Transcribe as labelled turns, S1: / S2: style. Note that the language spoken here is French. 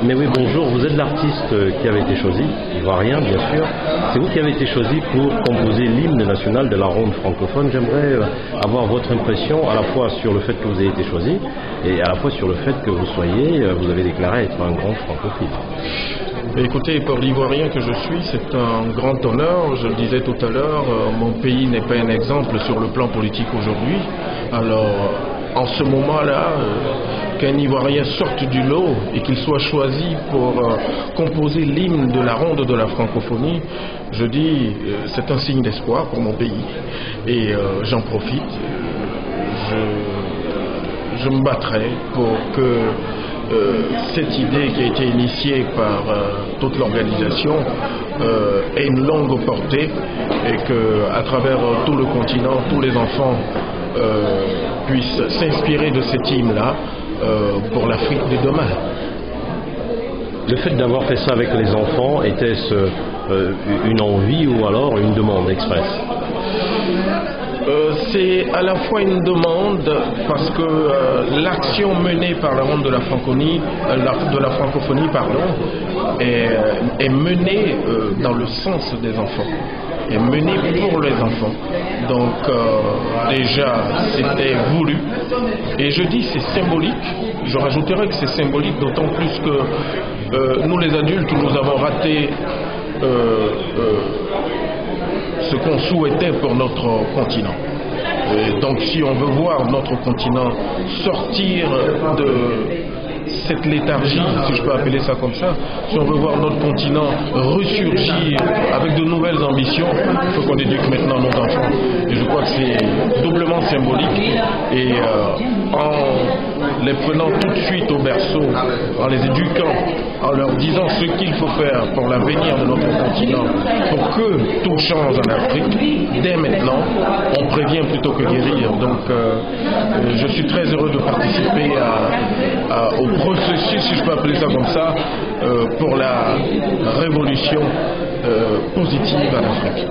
S1: Mais oui, bonjour, vous êtes l'artiste qui avait été choisi, ivoirien bien sûr. C'est vous qui avez été choisi pour composer l'hymne national de la ronde francophone. J'aimerais avoir votre impression à la fois sur le fait que vous ayez été choisi et à la fois sur le fait que vous avez déclaré être un grand francophile.
S2: Écoutez, pour l'Ivoirien que je suis, c'est un grand honneur. Je le disais tout à l'heure, mon pays n'est pas un exemple sur le plan politique aujourd'hui. Alors, en ce moment-là, qu'un Ivoirien sorte du lot et qu'il soit choisi pour composer l'hymne de la ronde de la francophonie, je dis, c'est un signe d'espoir pour mon pays. Et j'en profite. Je me battrai pour que cette idée qui a été initiée par toute l'organisation ait une longue portée et qu'à travers tout le continent, tous les enfants puissent s'inspirer de cette hymne-là pour l'Afrique de demain.
S1: Le fait d'avoir fait ça avec les enfants, était-ce une envie ou alors une demande expresse?
S2: C'est à la fois une demande parce que l'action menée par la ronde de la francophonie, est menée dans le sens des enfants, est menée pour les enfants. Donc déjà c'était voulu et je dis c'est symbolique. Je rajouterai que c'est symbolique d'autant plus que nous les adultes nous avons raté ce qu'on souhaitait pour notre continent. Et donc si on veut voir notre continent sortir de cette léthargie, si je peux appeler ça comme ça, si on veut voir notre continent ressurgir avec de nouvelles ambitions, il faut qu'on éduque maintenant nos enfants. Et je crois que c'est doublement symbolique. Et en les prenant tout de suite au berceau, en les éduquant, en leur disant ce qu'il faut faire pour l'avenir de notre continent, pour que tout change en Afrique, dès maintenant, on prévient plutôt que guérir. Donc je suis très heureux de participer au processus, si je peux appeler ça comme ça, pour la révolution positive en Afrique.